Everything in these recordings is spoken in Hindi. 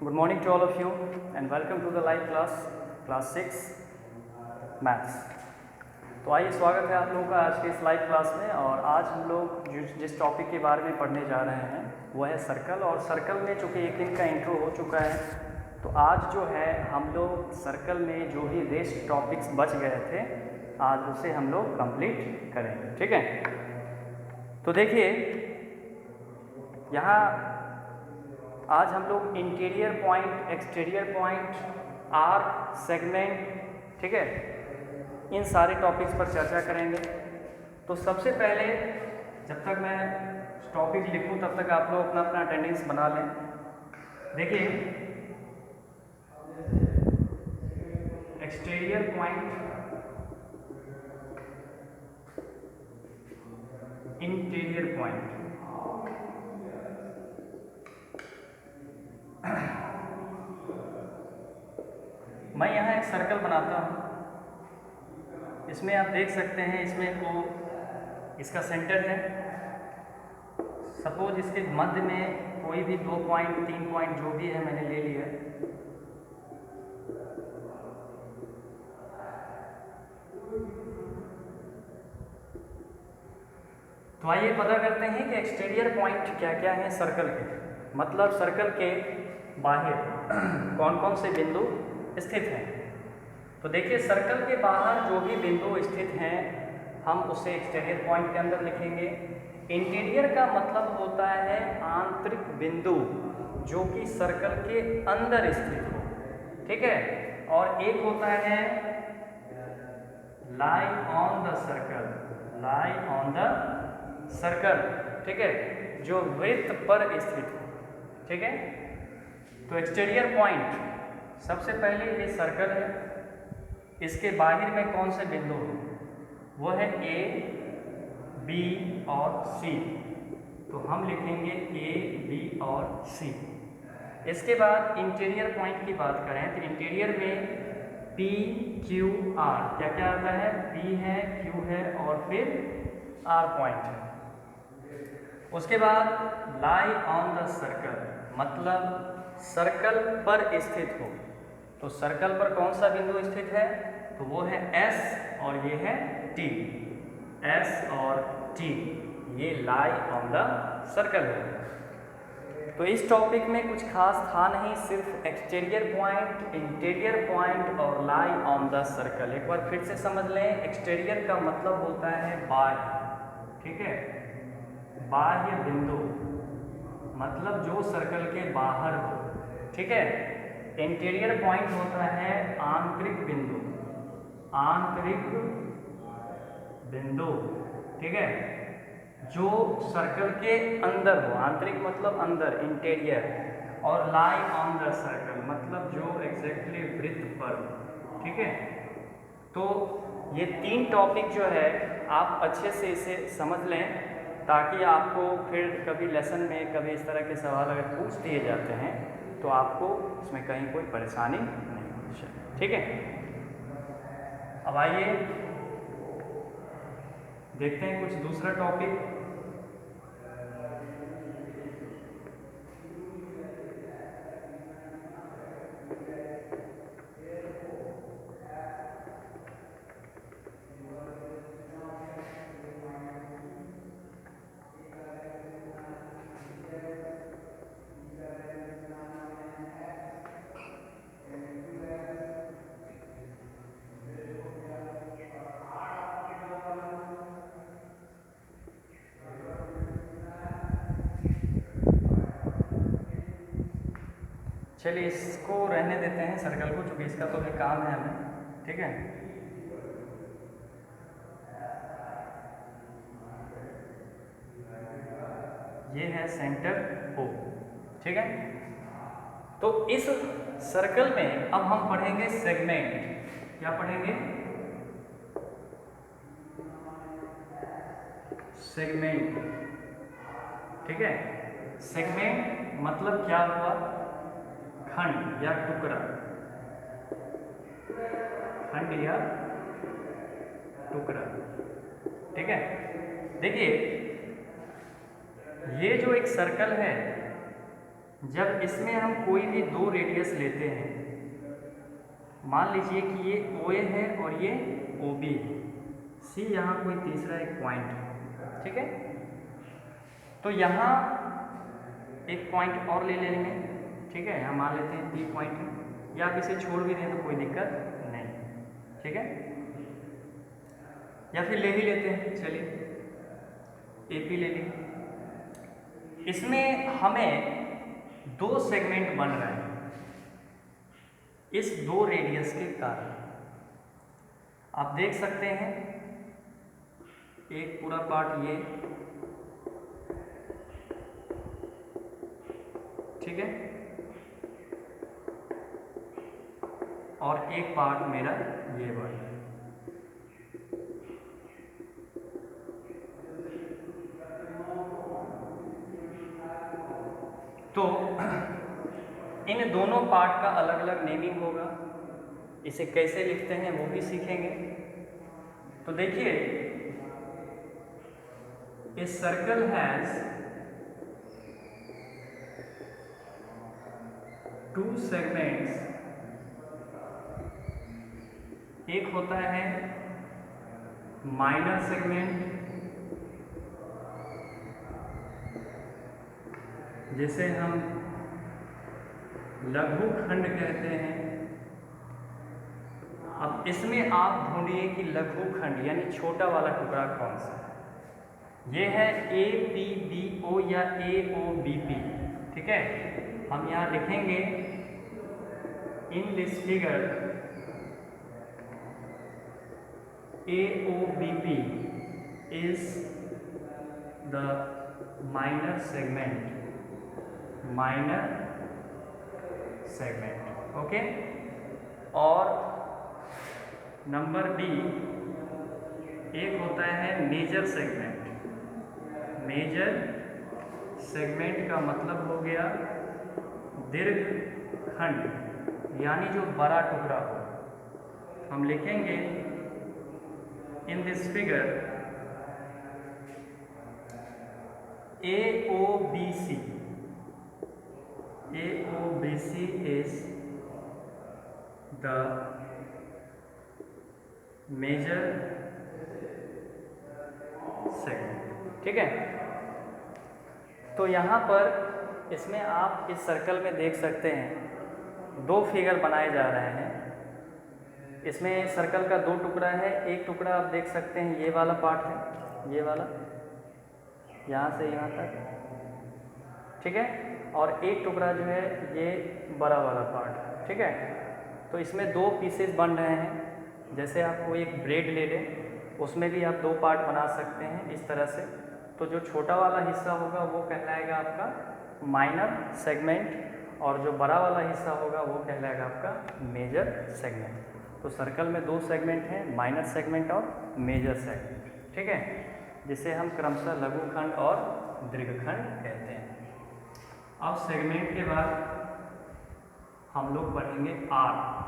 Good morning to all of you and welcome to the live class 6 maths. तो आइए, स्वागत है आप लोगों का आज के इस लाइव क्लास में। और आज हम लोग जिस टॉपिक के बारे में पढ़ने जा रहे हैं वो है सर्कल। और सर्कल में चूँकि एक दिन का इंट्रो हो चुका है, तो आज जो है हम लोग सर्कल में जो भी रेस्ट टॉपिक्स बच गए थे आज उसे हम लोग कंप्लीट करेंगे। ठीक है, तो देखिए यहाँ आज हम लोग interior point, exterior point, arc, segment, ठीक है, इन सारे टॉपिक्स पर चर्चा करेंगे। तो सबसे पहले जब तक मैं टॉपिक लिखूं तब तक आप लोग अपना अपना अटेंडेंस बना लें। देखिए, एक्सटीरियर पॉइंट, इंटीरियर पॉइंट, मैं यहाँ एक सर्कल बनाता हूँ। इसमें आप देख सकते हैं, इसमें को इसका सेंटर है। सपोज इसके मध्य में कोई भी 2 पॉइंट, 3 पॉइंट जो भी है मैंने ले लिया। तो आइए पता करते हैं कि एक्सटीरियर पॉइंट क्या क्या है सर्कल के, मतलब सर्कल के बाहर कौन कौन से बिंदु स्थित हैं। तो देखिए, सर्कल के बाहर जो भी बिंदु स्थित हैं हम उसे एक्सटीरियर पॉइंट के अंदर लिखेंगे। इंटीरियर का मतलब होता है आंतरिक बिंदु जो कि सर्कल के अंदर स्थित हो। ठीक है, और एक होता है lie on the circle, lie on the circle, ठीक है, जो वृत्त पर स्थित हो। ठीक है, तो एक्सटीरियर पॉइंट सबसे पहले ये सर्कल है, इसके बाहर में कौन से बिंदु हैं वो है ए, बी और सी। तो हम लिखेंगे ए, बी और सी। इसके बाद इंटीरियर पॉइंट की बात करें तो इंटीरियर में पी, क्यू, आर, क्या क्या आता है, पी है, क्यू है और फिर आर पॉइंट है। उसके बाद लाई ऑन द सर्कल, मतलब सर्कल पर स्थित हो। तो सर्कल पर कौन सा बिंदु स्थित है, तो वो है एस और ये है टी। एस और टी, ये लाई ऑन द सर्कल है। तो इस टॉपिक में कुछ खास था नहीं, सिर्फ एक्सटीरियर पॉइंट, इंटीरियर पॉइंट और लाई ऑन द सर्कल। एक बार फिर से समझ लें, एक्सटीरियर का मतलब होता है बाह्य, ठीक है, बाह्य बिंदु, मतलब जो सर्कल के बाहर हो। ठीक है, इंटीरियर पॉइंट होता है आंतरिक बिंदु, आंतरिक बिंदु, ठीक है, जो सर्कल के अंदर हो। आंतरिक मतलब अंदर, इंटीरियर, और लाई ऑन द सर्कल मतलब जो एग्जैक्टली वृत्त पर। ठीक है, तो ये 3 टॉपिक जो है आप अच्छे से इसे समझ लें, ताकि आपको फिर कभी लेसन में कभी इस तरह के सवाल अगर पूछ दिए जाते हैं तो आपको इसमें कहीं कोई परेशानी नहीं होनी चाहिए। ठीक है, अब आइए देखते हैं कुछ दूसरा टॉपिक। चलिए इसको रहने देते हैं सर्कल को, चूँकि इसका तो भी काम है हमें। ठीक है, ये है सेंटर O। ठीक है, तो इस सर्कल में अब हम पढ़ेंगे सेगमेंट। क्या पढ़ेंगे, सेगमेंट। ठीक है, सेगमेंट मतलब क्या हुआ, खंड या टुकड़ा, खंड या टुकड़ा। ठीक है, देखिए ये जो एक सर्कल है जब इसमें हम कोई भी दो रेडियस लेते हैं, मान लीजिए कि ये OA है और ये OB है, C यहाँ कोई तीसरा एक पॉइंट है, ठीक है। तो यहाँ एक पॉइंट और ले लेंगे, ठीक है, यहाँ मान लेते हैं P पॉइंट है, या आप इसे छोड़ भी दें तो कोई दिक्कत नहीं, ठीक है, या फिर ले ही लेते हैं, चलिए AP ले लें। इसमें हमें दो सेगमेंट बन रहे हैं इस दो रेडियस के कारण। आप देख सकते हैं एक पूरा पार्ट ये, ठीक है, और एक पार्ट मेरा ये वाला। तो इन दोनों पार्ट का अलग अलग नेमिंग होगा, इसे कैसे लिखते हैं वो भी सीखेंगे। तो देखिए, a circle has two segments. एक होता है माइनर सेगमेंट, जिसे हम लघु खंड कहते हैं। अब इसमें आप ढूंढिए कि लघु खंड यानी छोटा वाला टुकड़ा कौन सा है। ये है APBO या AOBP, ठीक है। हम यहाँ लिखेंगे in this figure AOBP is the minor segment, okay. और नंबर B एक होता है मेजर सेगमेंट। मेजर सेगमेंट का मतलब हो गया दीर्घ खंड, यानी जो बड़ा टुकड़ा हो। हम लिखेंगे in this figure AOBC is the major segment, ठीक है। तो यहाँ पर इसमें आप इस सर्कल में देख सकते हैं दो फिगर बनाए जा रहे हैं। इसमें सर्कल का दो टुकड़ा है, एक टुकड़ा आप देख सकते हैं ये वाला पार्ट है, ये वाला यहाँ से यहाँ तक, ठीक है, और एक टुकड़ा जो है ये बड़ा वाला पार्ट, ठीक है। तो इसमें दो पीसेस बन रहे हैं। जैसे आपको एक ब्रेड ले लें, उसमें भी आप दो पार्ट बना सकते हैं इस तरह से। तो जो छोटा वाला हिस्सा होगा वो कहलाएगा आपका माइनर सेगमेंट, और जो बड़ा वाला हिस्सा होगा वो कहलाएगा आपका मेजर सेगमेंट। तो सर्कल में दो सेगमेंट हैं, माइनर सेगमेंट और मेजर सेगमेंट, ठीक है, जिसे हम क्रमशः लघु खंड और दीर्घखंड कहते हैं। अब सेगमेंट के बाद हम लोग पढ़ेंगे आर्क।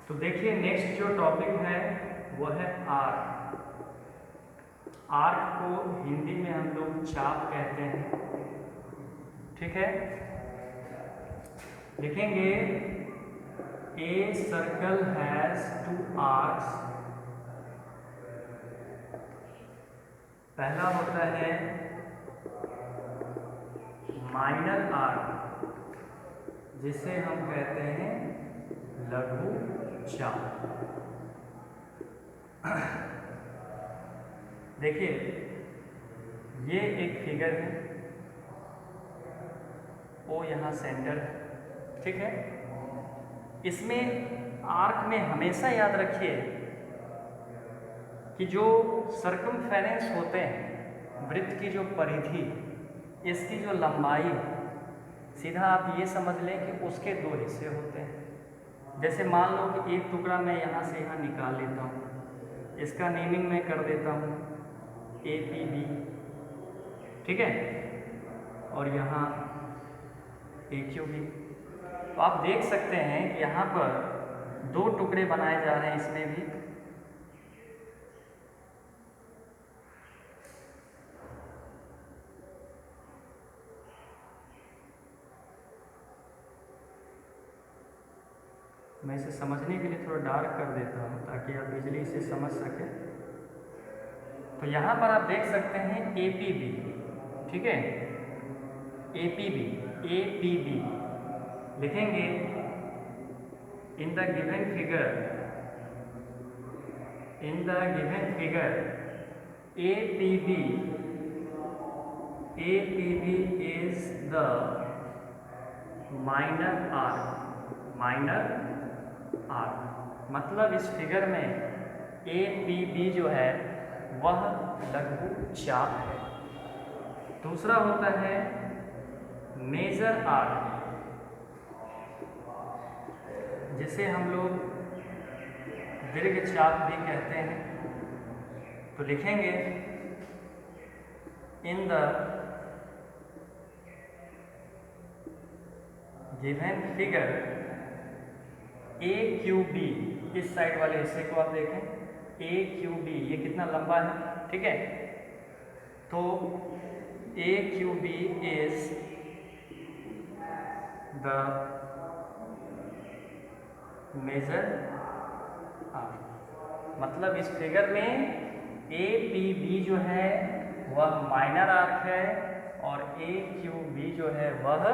तो देखिए, नेक्स्ट जो टॉपिक है वो है आर्क। आर्क को हिंदी में हम लोग चाप कहते हैं, ठीक है। लिखेंगे a circle has two arcs. पहला होता है माइनर आर्क, जिसे हम कहते हैं लघु चाप। देखिए ये एक फिगर है, ओ यहाँ सेंटर है, ठीक है। इसमें आर्क में हमेशा याद रखिए कि जो सर्कमफेरेंस होते हैं, वृत्त की जो परिधि, इसकी जो लंबाई, सीधा आप ये समझ लें कि उसके दो हिस्से होते हैं। जैसे मान लो कि एक टुकड़ा मैं यहाँ से यहाँ निकाल लेता हूँ, इसका नेमिंग मैं कर देता हूँ APB, ठीक है, और यहाँ AQB। तो आप देख सकते हैं कि यहाँ पर दो टुकड़े बनाए जा रहे हैं। इसमें भी मैं इसे समझने के लिए थोड़ा डार्क कर देता हूँ ताकि आप इजीली इसे समझ सकें। तो यहाँ पर आप देख सकते हैं APB, ठीक है, APB लिखेंगे in the given figure, APB is the minor arc, मतलब इस फिगर में APB जो है वह लघु चाप है। दूसरा होता है मेजर आर्क, जिसे हम लोग दीर्घ चाप भी कहते हैं। तो लिखेंगे in the given figure AQB, इस साइड वाले हिस्से को आप देखें, AQB ये कितना लंबा है, ठीक है। तो AQB is the major arc, मतलब इस फिगर में APB जो है वह माइनर आर्क है और AQB जो है वह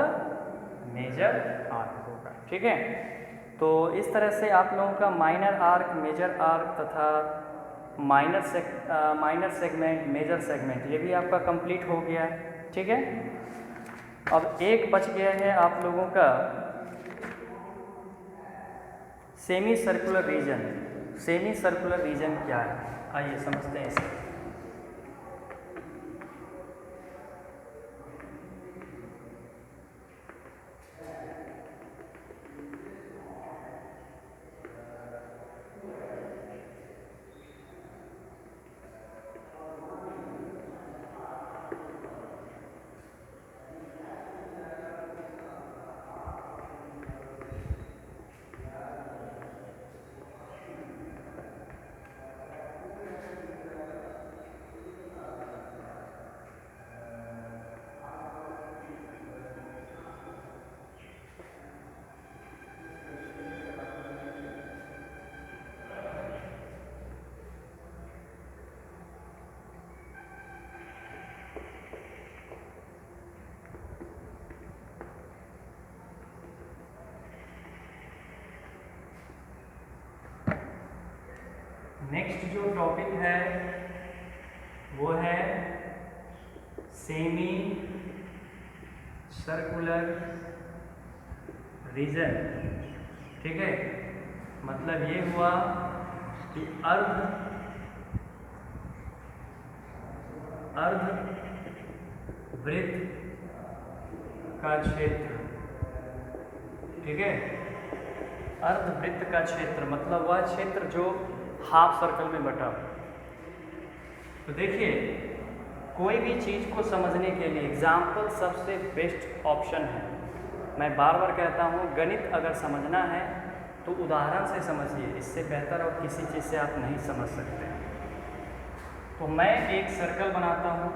मेजर आर्क होगा, ठीक है। तो इस तरह से आप लोगों का माइनर आर्क, मेजर आर्क तथा माइनर सेगमेंट, मेजर सेगमेंट ये भी आपका कंप्लीट हो गया है, ठीक है। अब एक बच गया है आप लोगों का semi circular region. Semi circular region क्या है, आइए समझते हैं इसे। नेक्स्ट जो टॉपिक है वो है सेमी सर्कुलर रीजन, ठीक है। मतलब ये हुआ कि अर्ध वृत्त का क्षेत्र, ठीक है। अर्ध वृत्त का क्षेत्र मतलब वह क्षेत्र जो हाफ सर्कल में बटा हो। तो देखिए कोई भी चीज़ को समझने के लिए एग्जाम्पल सबसे बेस्ट ऑप्शन है। मैं बार बार कहता हूँ गणित अगर समझना है तो उदाहरण से समझिए, इससे बेहतर और किसी चीज़ से आप नहीं समझ सकते। तो मैं एक सर्कल बनाता हूँ,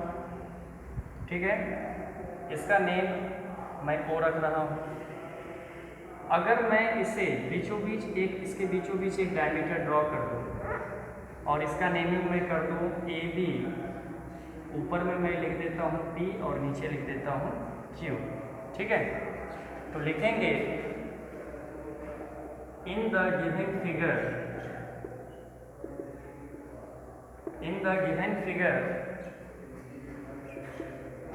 ठीक है, इसका नेम मैं O रख रहा हूँ। अगर मैं इसे बीचों बीच इसके बीचों बीच एक डायमीटर ड्रॉ कर दूँ और इसका नेमिंग मैं कर दूँ AB, ऊपर में मैं लिख देता हूँ P और नीचे लिख देता हूँ Q, ठीक है। तो लिखेंगे in the given figure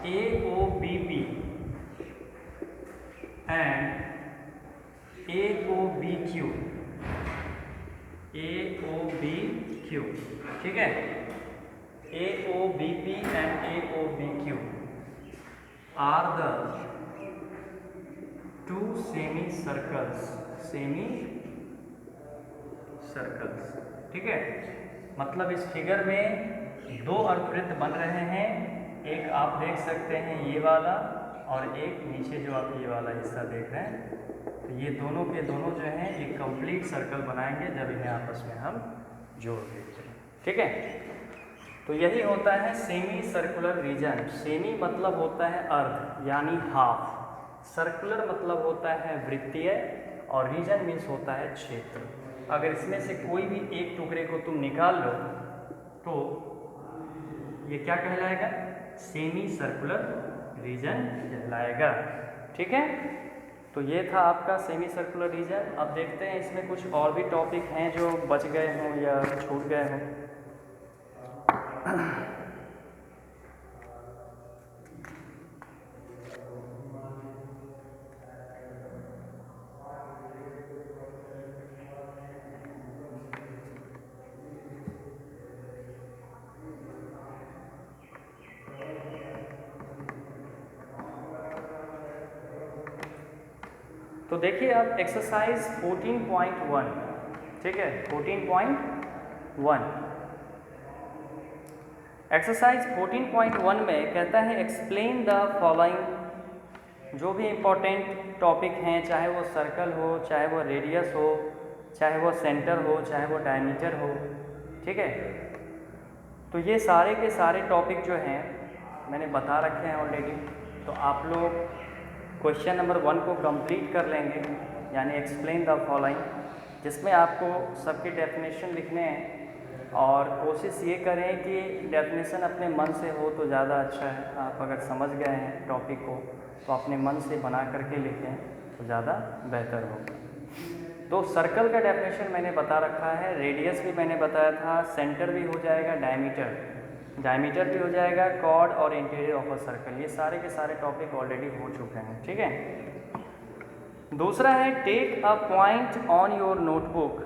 AOBP and AOBQ, ठीक है, AOBP and AOBQ are the two semicircles, ठीक है। मतलब इस फिगर में दो अर्धवृत्त बन रहे हैं, एक आप देख सकते हैं ये वाला और एक नीचे जो आप ये वाला हिस्सा देख रहे हैं। तो ये दोनों के दोनों जो हैं एक कंप्लीट सर्कल बनाएंगे जब इन्हें आपस में हम जोड़ देते हैं, ठीक है। तो यही होता है सेमी सर्कुलर रीजन। सेमी मतलब होता है अर्ध यानी हाफ, सर्कुलर मतलब होता है वृत्तीय और रीजन मीन्स होता है क्षेत्र। अगर इसमें से कोई भी एक टुकड़े को तुम निकाल लो तो ये क्या कहलाएगा, सेमी सर्कुलर रीजन कहलाएगा, ठीक है। तो ये था आपका सेमी सर्कुलर रीजन। अब देखते हैं इसमें कुछ और भी टॉपिक हैं जो बच गए हों या छूट गए हों। तो देखिए अब एक्सरसाइज 14.1, ठीक है, 14.1 एक्सरसाइज 14.1 में कहता है एक्सप्लेन द फॉलोइंग। जो भी इम्पोर्टेंट टॉपिक हैं, चाहे वो सर्कल हो, चाहे वो रेडियस हो, चाहे वो सेंटर हो, चाहे वो डायमीटर हो, ठीक है। तो ये सारे के सारे टॉपिक जो हैं मैंने बता रखे हैं ऑलरेडी। तो आप लोग क्वेश्चन नंबर 1 को कंप्लीट कर लेंगे, यानी एक्सप्लेन द फॉलोइंग, जिसमें आपको सबकी डेफिनेशन लिखने हैं और कोशिश ये करें कि डेफिनेशन अपने मन से हो तो ज़्यादा अच्छा है। आप अगर समझ गए हैं टॉपिक को तो अपने मन से बना करके लिखें तो ज़्यादा बेहतर होगा। तो सर्कल का डेफिनेशन मैंने बता रखा है, रेडियस भी मैंने बताया था, सेंटर भी हो जाएगा, डायमीटर भी हो जाएगा, कॉर्ड और इंटीरियर ऑफ अ सर्कल, ये सारे के सारे टॉपिक ऑलरेडी हो चुके हैं, ठीक है। दूसरा है take a point on your notebook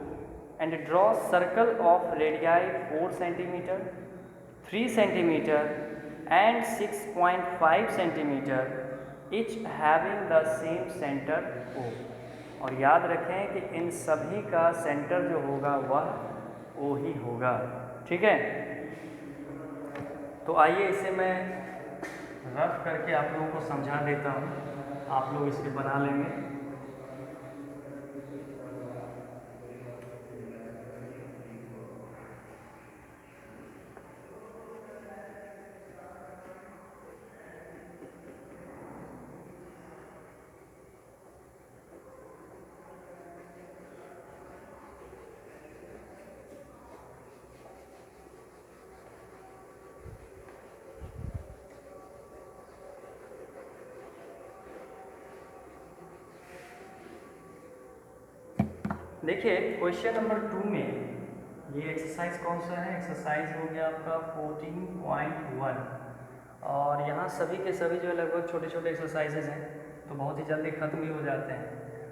and draw circle of radii 4 centimetre, 3 centimetre and 6.5 centimetre each having the same centre O। और याद रखें कि इन सभी का सेंटर जो होगा वह O ही होगा, ठीक है। तो आइए इसे मैं रफ करके आप लोगों को समझा देता हूँ, आप लोग इसे बना लेंगे। देखिए क्वेश्चन नंबर 2 में ये एक्सरसाइज कौन सा है, एक्सरसाइज हो गया आपका 14.1 और यहाँ सभी के सभी जो है लगभग छोटे छोटे एक्सरसाइजेज हैं तो बहुत ही जल्दी खत्म भी हो जाते हैं।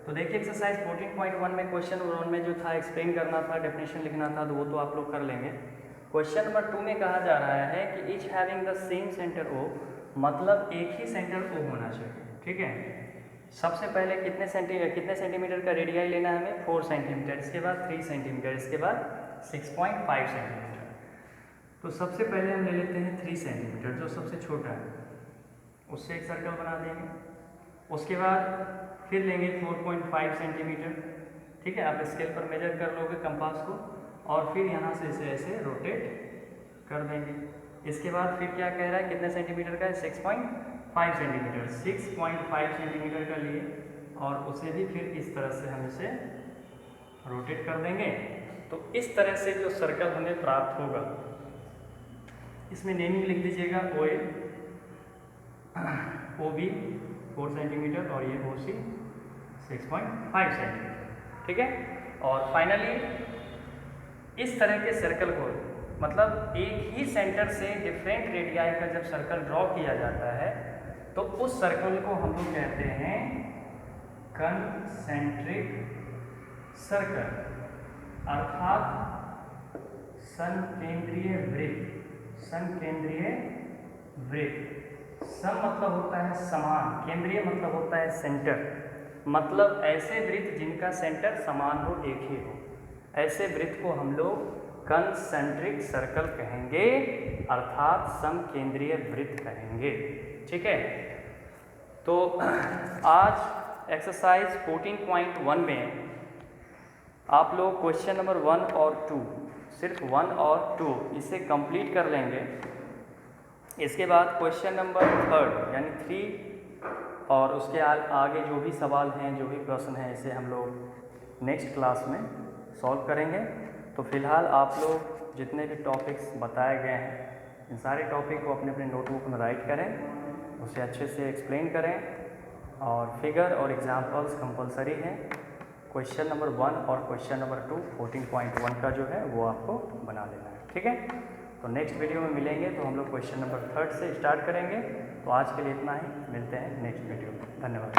तो देखिए एक्सरसाइज 14.1 में क्वेश्चन नंबर 1 में जो था एक्सप्लेन करना था, डेफिनेशन लिखना था, तो वो तो आप लोग कर लेंगे। क्वेश्चन नंबर 2 में कहा जा रहा है कि each having the same centre O, मतलब एक ही सेंटर O होना चाहिए, ठीक है। सबसे पहले कितने सेंटीमीटर का रेडियाई लेना है हमें, 4 सेंटीमीटर, इसके बाद 3 सेंटीमीटर, इसके बाद 6.5 सेंटीमीटर। तो सबसे पहले हम ले लेते हैं 3 सेंटीमीटर जो सबसे छोटा है, उससे एक सर्कल बना देंगे। उसके बाद फिर लेंगे 4.5 सेंटीमीटर, ठीक है। आप स्केल पर मेजर कर लोगे कंपास को और फिर यहाँ से इसे ऐसे रोटेट कर देंगे। इसके बाद फिर क्या कह रहा है, कितने सेंटीमीटर का है, 6.5 सेंटीमीटर, 6.5 सेंटीमीटर का लिए और उसे भी फिर इस तरह से हम इसे रोटेट कर देंगे। तो इस तरह से जो सर्कल हमें प्राप्त होगा, इसमें नेमिंग लिख दीजिएगा OA, OB 4 सेंटीमीटर और ये OC 6.5 सेंटीमीटर, ठीक है। और फाइनली इस तरह के सर्कल को, मतलब एक ही सेंटर से डिफरेंट रेडियाई का जब सर्कल ड्रॉ किया जाता है तो उस सर्कल को हम लोग कहते हैं कंसेंट्रिक सर्कल, अर्थात संकेंद्रीय वृत्त। संकेंद्रीय वृत्त, सम मतलब होता है समान, केंद्रीय मतलब होता है सेंटर, मतलब ऐसे वृत्त जिनका सेंटर समान हो, एक ही हो, ऐसे वृत्त को हम लोग कंसेंट्रिक सर्कल कहेंगे, अर्थात समकेंद्रीय वृत्त कहेंगे। ठीक है, तो आज एक्सरसाइज 14.1 में आप लोग क्वेश्चन नंबर 1 और 2, सिर्फ 1 और 2 इसे कंप्लीट कर लेंगे। इसके बाद क्वेश्चन नंबर 3 यानी 3 और उसके आगे जो भी सवाल हैं, जो भी प्रश्न हैं, इसे हम लोग नेक्स्ट क्लास में सॉल्व करेंगे। तो फिलहाल आप लोग जितने भी टॉपिक्स बताए गए हैं, इन सारे टॉपिक को अपने अपने नोटबुक में राइट करें, उसे अच्छे से एक्सप्लेन करें, और फिगर और एग्जाम्पल्स कंपलसरी हैं। क्वेश्चन नंबर 1 और क्वेश्चन नंबर 2 14.1 का जो है वो आपको बना लेना है। ठीक है, तो नेक्स्ट वीडियो में मिलेंगे, तो हम लोग क्वेश्चन नंबर 3 से स्टार्ट करेंगे। तो आज के लिए इतना ही, मिलते हैं नेक्स्ट वीडियो में। धन्यवाद।